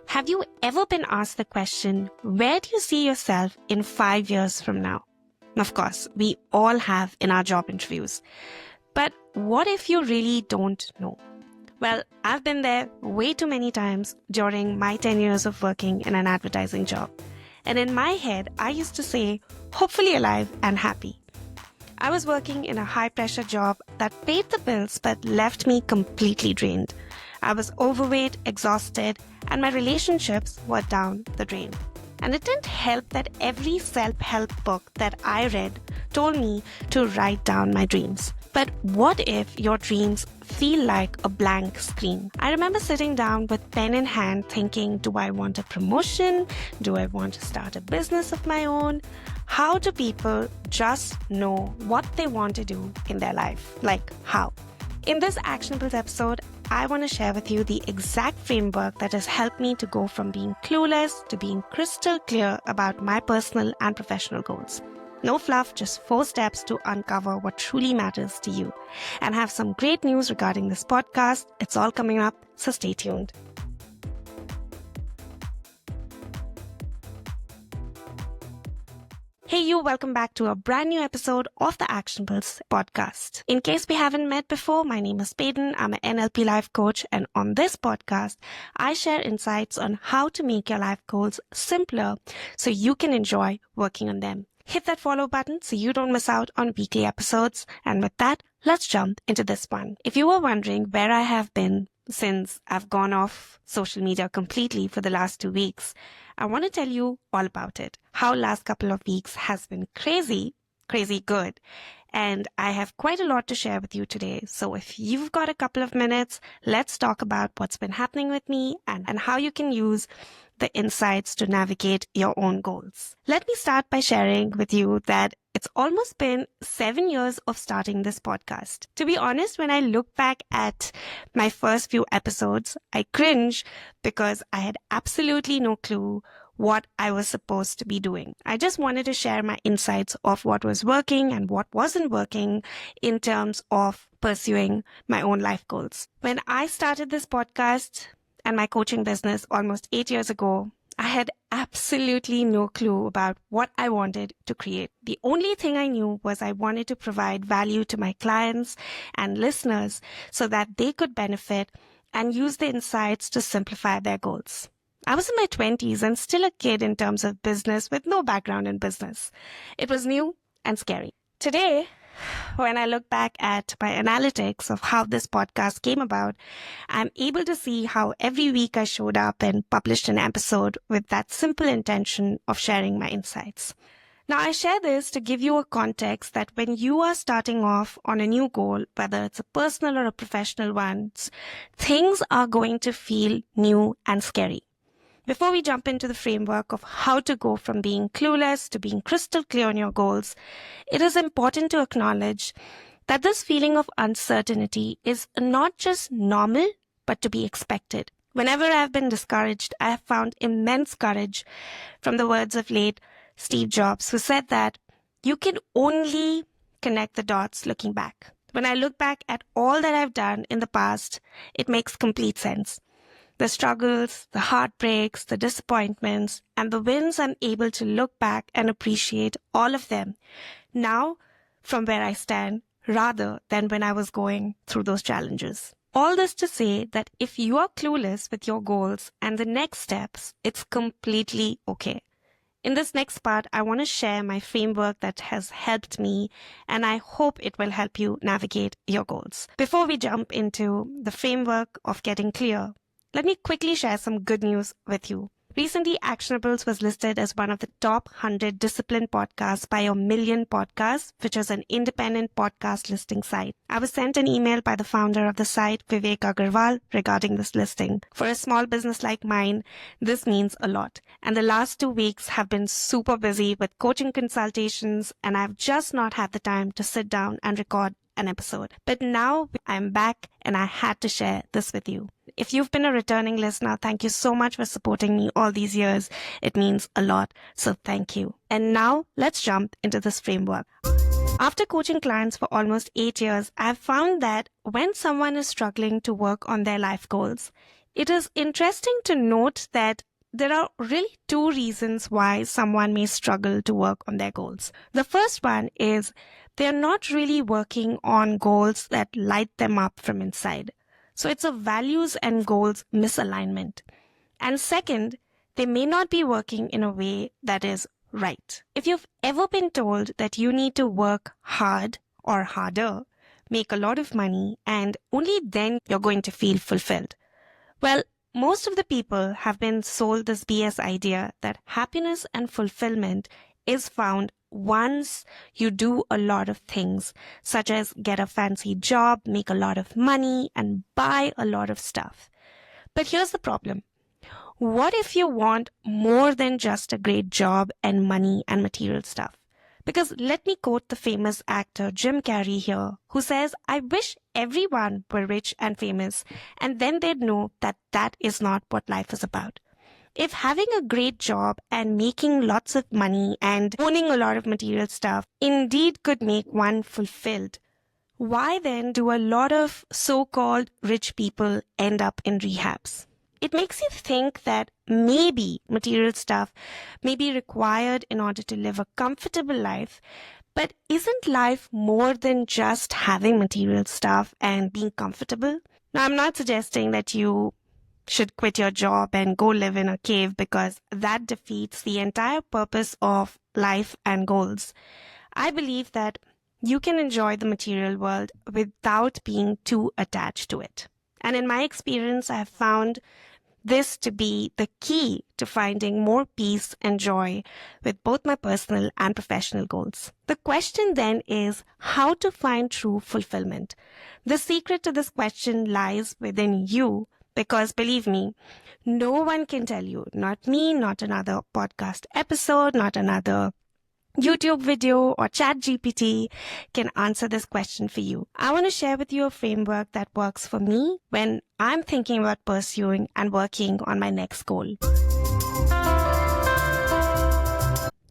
Have you ever been asked the question, where do you see yourself in 5 years from now? Of course, we all have in our job interviews. But what if you really don't know? Well, I've been there way too many times during my 10 years of working in an advertising job. And in my head, I used to say, hopefully alive and happy. I was working in a high-pressure job that paid the bills but left me completely drained. I was overweight, exhausted, and my relationships were down the drain. And it didn't help that every self-help book that I read told me to write down my dreams. But what if your dreams feel like a blank screen? I remember sitting down with pen in hand thinking, do I want a promotion? Do I want to start a business of my own? How do people just know what they want to do in their life? Like how? In this Actionables episode, I want to share with you the exact framework that has helped me to go from being clueless to being crystal clear about my personal and professional goals. No fluff, just 4 steps to uncover what truly matters to you. And I have some great news regarding this podcast. It's all coming up, so stay tuned. Hey you, welcome back to a brand new episode of the Actionables podcast. In case we haven't met before, my name is Payton. I'm an NLP life coach, and on this podcast, I share insights on how to make your life goals simpler so you can enjoy working on them. Hit that follow button so you don't miss out on weekly episodes. And with that, let's jump into this one. If you were wondering where I have been since I've gone off social media completely for the last 2 weeks, I want to tell you all about it. How last couple of weeks has been crazy good. And I have quite a lot to share with you today. So if you've got a couple of minutes, let's talk about what's been happening with me and how you can use the insights to navigate your own goals. Let me start by sharing with you that it's almost been 7 years of starting this podcast. To be honest, when I look back at my first few episodes, I cringe because I had absolutely no clue what I was supposed to be doing. I just wanted to share my insights of what was working and what wasn't working in terms of pursuing my own life goals. When I started this podcast and my coaching business almost 8 years ago, I had absolutely no clue about what I wanted to create. The only thing I knew was I wanted to provide value to my clients and listeners so that they could benefit and use the insights to simplify their goals. I was in my 20s and still a kid in terms of business with no background in business. It was new and scary. Today, when I look back at my analytics of how this podcast came about, I'm able to see how every week I showed up and published an episode with that simple intention of sharing my insights. Now, I share this to give you a context that when you are starting off on a new goal, whether it's a personal or a professional one, things are going to feel new and scary. Before we jump into the framework of how to go from being clueless to being crystal clear on your goals, it is important to acknowledge that this feeling of uncertainty is not just normal, but to be expected. Whenever I've been discouraged, I have found immense courage from the words of late Steve Jobs, who said that you can only connect the dots looking back. When I look back at all that I've done in the past, it makes complete sense. The struggles, the heartbreaks, the disappointments, and the wins, I'm able to look back and appreciate all of them now from where I stand rather than when I was going through those challenges. All this to say that if you are clueless with your goals and the next steps, it's completely okay. In this next part, I want to share my framework that has helped me, and I hope it will help you navigate your goals. Before we jump into the framework of getting clear, let me quickly share some good news with you. Recently, Actionables was listed as one of the top 100 discipline podcasts by a Million Podcasts, which is an independent podcast listing site. I was sent an email by the founder of the site, Vivek Agarwal, regarding this listing. For a small business like mine, this means a lot. And the last 2 weeks have been super busy with coaching consultations, and I've just not had the time to sit down and record an episode. But now I'm back and I had to share this with you. If you've been a returning listener, thank you so much for supporting me all these years. It means a lot. So thank you. And now let's jump into this framework. After coaching clients for almost 8 years, I've found that when someone is struggling to work on their life goals, it is interesting to note that there are really two reasons why someone may struggle to work on their goals. The first one is they're not really working on goals that light them up from inside. So it's a values and goals misalignment. And second, they may not be working in a way that is right. If you've ever been told that you need to work hard or harder, make a lot of money, and only then you're going to feel fulfilled, well, most of the people have been sold this BS idea that happiness and fulfillment is found once you do a lot of things, such as get a fancy job, make a lot of money, and buy a lot of stuff. But here's the problem. What if you want more than just a great job and money and material stuff? Because let me quote the famous actor Jim Carrey here, who says, "I wish everyone were rich and famous, and then they'd know that that is not what life is about." If having a great job and making lots of money and owning a lot of material stuff indeed could make one fulfilled, why then do a lot of so-called rich people end up in rehabs? It makes you think that maybe material stuff may be required in order to live a comfortable life, but isn't life more than just having material stuff and being comfortable? Now, I'm not suggesting that you should quit your job and go live in a cave, because that defeats the entire purpose of life and goals. I believe that you can enjoy the material world without being too attached to it. And in my experience, I have found this to be the key to finding more peace and joy with both my personal and professional goals. The question then is how to find true fulfillment. The secret to this question lies within you, because believe me, no one can tell you, not me, not another podcast episode, not another YouTube video or ChatGPT can answer this question for you. I want to share with you a framework that works for me when I'm thinking about pursuing and working on my next goal.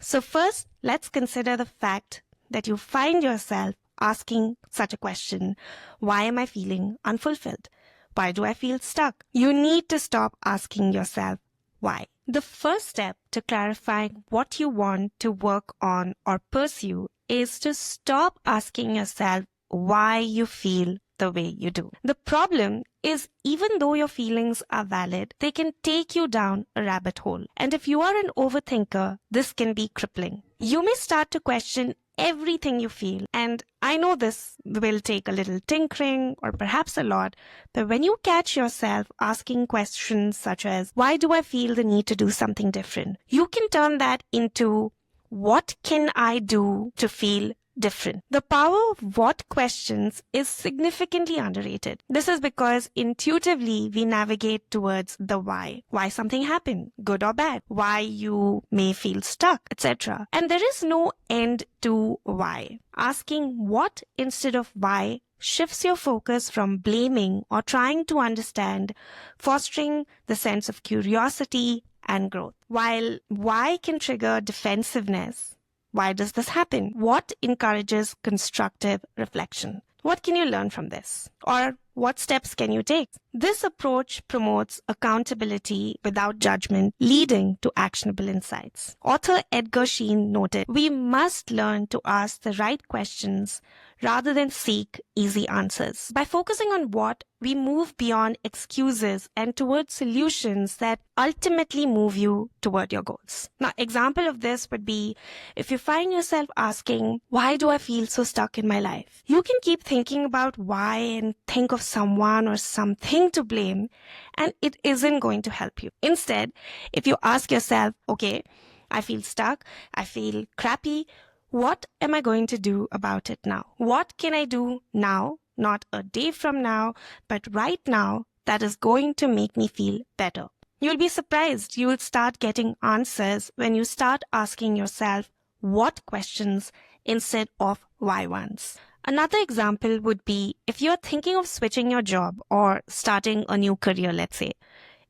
So first, let's consider the fact that you find yourself asking such a question. Why am I feeling unfulfilled? Why do I feel stuck? You need to stop asking yourself why. The first step to clarifying what you want to work on or pursue is to stop asking yourself why you feel the way you do. The problem is, even though your feelings are valid, they can take you down a rabbit hole. And if you are an overthinker, this can be crippling. You may start to question everything you feel. And I know this will take a little tinkering or perhaps a lot, but when you catch yourself asking questions such as, why do I feel the need to do something different? You can turn that into, what can I do to feel different? The power of what questions is significantly underrated. This is because intuitively we navigate towards the why. Why something happened, good or bad. Why you may feel stuck, etc. And there is no end to why. Asking what instead of why shifts your focus from blaming or trying to understand, fostering the sense of curiosity and growth. While why can trigger defensiveness, why does this happen? What encourages constructive reflection? What can you learn from this? Or what steps can you take? This approach promotes accountability without judgment, leading to actionable insights. Author Edgar Sheen noted, we must learn to ask the right questions rather than seek easy answers. By focusing on what, we move beyond excuses and towards solutions that ultimately move you toward your goals. Now, example of this would be if you find yourself asking, why do I feel so stuck in my life? You can keep thinking about why and think of someone or something to blame, and it isn't going to help you. Instead, if you ask yourself, okay, I feel stuck, I feel crappy, what am I going to do about it now? What can I do now, not a day from now, but right now, that is going to make me feel better? You'll be surprised. You will start getting answers when you start asking yourself what questions instead of why ones. Another example would be if you're thinking of switching your job or starting a new career, let's say.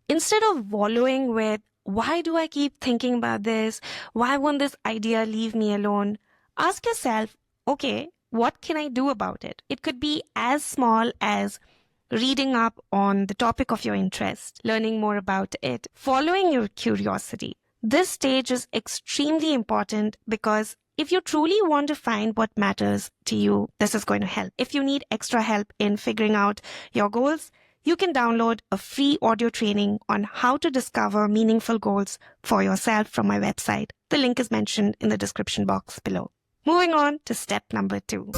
Instead of wallowing with, why do I keep thinking about this? Why won't this idea leave me alone? Ask yourself, okay, what can I do about it? It could be as small as reading up on the topic of your interest, learning more about it, following your curiosity. This stage is extremely important because if you truly want to find what matters to you, this is going to help. If you need extra help in figuring out your goals, you can download a free audio training on how to discover meaningful goals for yourself from my website. The link is mentioned in the description box below. Moving on to step number 2.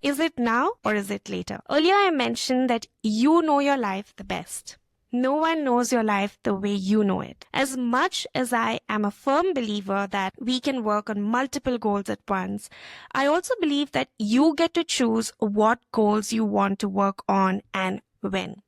Is it now or is it later? Earlier I mentioned that you know your life the best. No one knows your life the way you know it. As much as I am a firm believer that we can work on multiple goals at once, I also believe that you get to choose what goals you want to work on and when.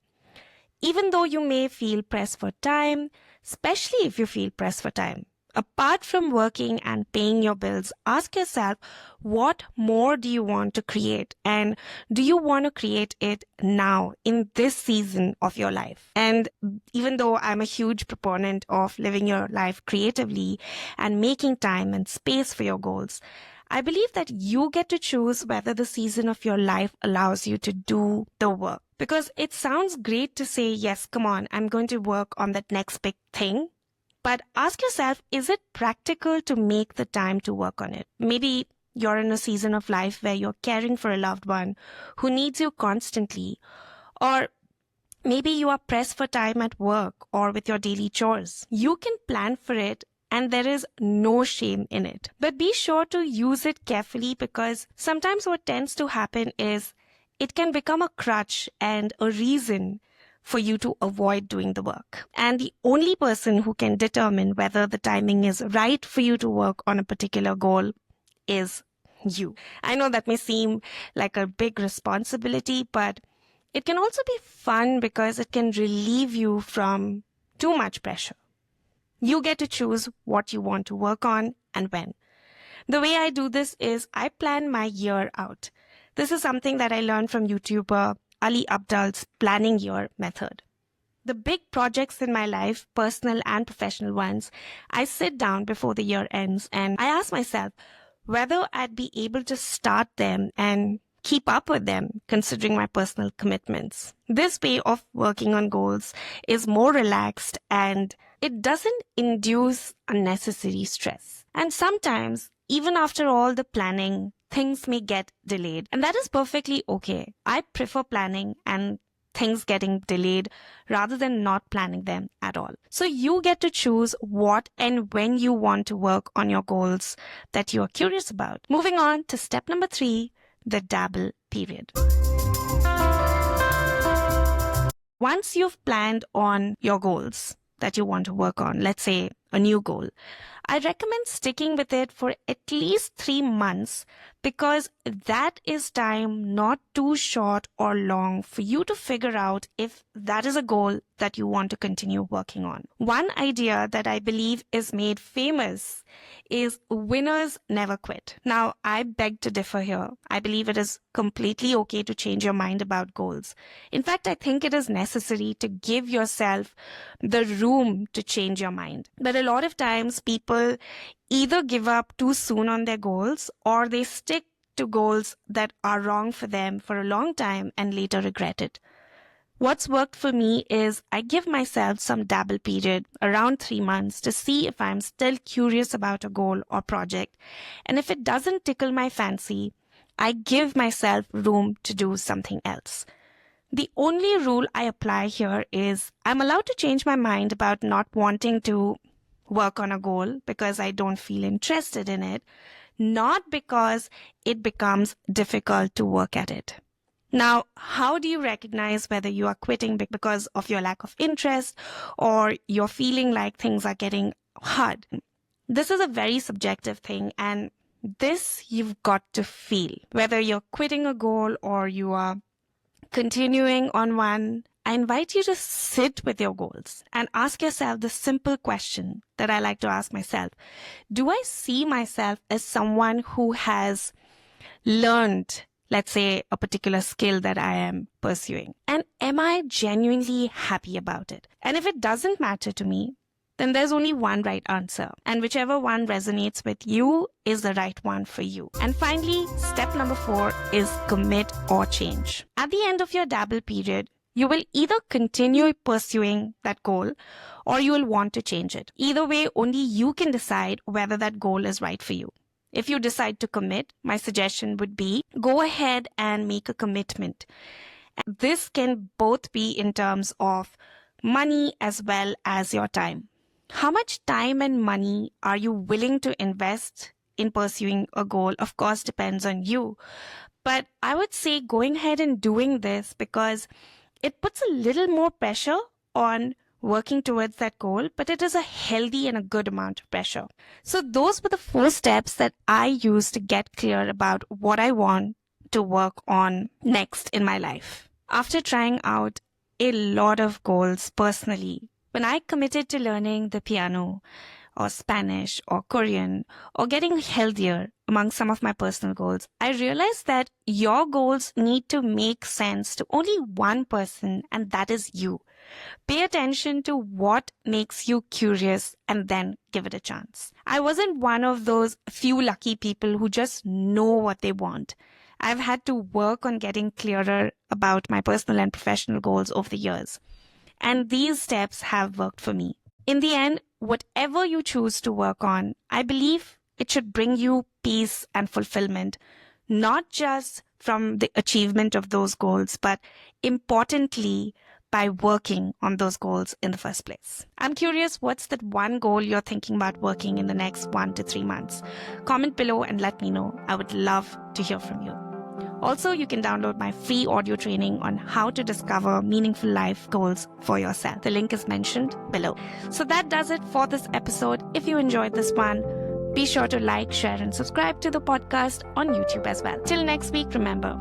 Even though you may feel pressed for time, especially if you feel pressed for time, apart from working and paying your bills, ask yourself, what more do you want to create? And do you want to create it now in this season of your life? And even though I'm a huge proponent of living your life creatively and making time and space for your goals, I believe that you get to choose whether the season of your life allows you to do the work. Because it sounds great to say, yes, come on, I'm going to work on that next big thing. But ask yourself, is it practical to make the time to work on it? Maybe you're in a season of life where you're caring for a loved one who needs you constantly. Or maybe you are pressed for time at work or with your daily chores. You can plan for it and there is no shame in it. But be sure to use it carefully because sometimes what tends to happen is it can become a crutch and a reason for you to avoid doing the work. And the only person who can determine whether the timing is right for you to work on a particular goal is you. I know that may seem like a big responsibility, but it can also be fun because it can relieve you from too much pressure. You get to choose what you want to work on and when. The way I do this is I plan my year out. This is something that I learned from YouTuber Ali Abdal's planning year method. The big projects in my life, personal and professional ones, I sit down before the year ends and I ask myself whether I'd be able to start them and keep up with them considering my personal commitments. This way of working on goals is more relaxed and it doesn't induce unnecessary stress. And sometimes, even after all the planning, things may get delayed. And that is perfectly okay. I prefer planning and things getting delayed rather than not planning them at all. So you get to choose what and when you want to work on your goals that you are curious about. Moving on to step number 3, the Dabble period. Once you've planned on your goals that you want to work on, let's say a new goal, I recommend sticking with it for at least 3 months because that is time not too short or long for you to figure out if that is a goal that you want to continue working on. One idea that I believe is made famous is winners never quit. Now, I beg to differ here. I believe it is completely okay to change your mind about goals. In fact, I think it is necessary to give yourself the room to change your mind. But a lot of times people either give up too soon on their goals or they stick to goals that are wrong for them for a long time and later regret it. What's worked for me is I give myself some dabble period around 3 months to see if I'm still curious about a goal or project. And if it doesn't tickle my fancy, I give myself room to do something else. The only rule I apply here is I'm allowed to change my mind about not wanting to work on a goal because I don't feel interested in it, not because it becomes difficult to work at it. Now, how do you recognize whether you are quitting because of your lack of interest or you're feeling like things are getting hard? This is a very subjective thing, and this you've got to feel. Whether you're quitting a goal or you are continuing on one, I invite you to sit with your goals and ask yourself the simple question that I like to ask myself. Do I see myself as someone who has learned, let's say, a particular skill that I am pursuing? And am I genuinely happy about it? And if it doesn't matter to me, then there's only one right answer. And whichever one resonates with you is the right one for you. And finally, step number 4 is commit or change. At the end of your Dabble period, you will either continue pursuing that goal or you will want to change it. Either way, only you can decide whether that goal is right for you. If you decide to commit, my suggestion would be go ahead and make a commitment. This can both be in terms of money as well as your time. How much time and money are you willing to invest in pursuing a goal? Of course, depends on you. But I would say going ahead and doing this because it puts a little more pressure on working towards that goal, but it is a healthy and a good amount of pressure. So those were the 4 steps that I used to get clear about what I want to work on next in my life. After trying out a lot of goals personally, when I committed to learning the piano or Spanish or Korean or getting healthier among some of my personal goals, I realized that your goals need to make sense to only one person, and that is you. Pay attention to what makes you curious and then give it a chance. I wasn't one of those few lucky people who just know what they want. I've had to work on getting clearer about my personal and professional goals over the years. And these steps have worked for me. In the end, whatever you choose to work on, I believe it should bring you peace and fulfillment, not just from the achievement of those goals, but importantly, by working on those goals in the first place. I'm curious, what's that one goal you're thinking about working in the next 1 to 3 months? Comment below and let me know. I would love to hear from you. Also, you can download my free audio training on how to discover meaningful life goals for yourself. The link is mentioned below. So that does it for this episode. If you enjoyed this one, be sure to like, share, and subscribe to the podcast on YouTube as well. Till next week, remember,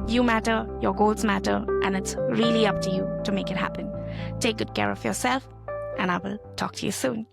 you matter, your goals matter, and it's really up to you to make it happen. Take good care of yourself, and I will talk to you soon.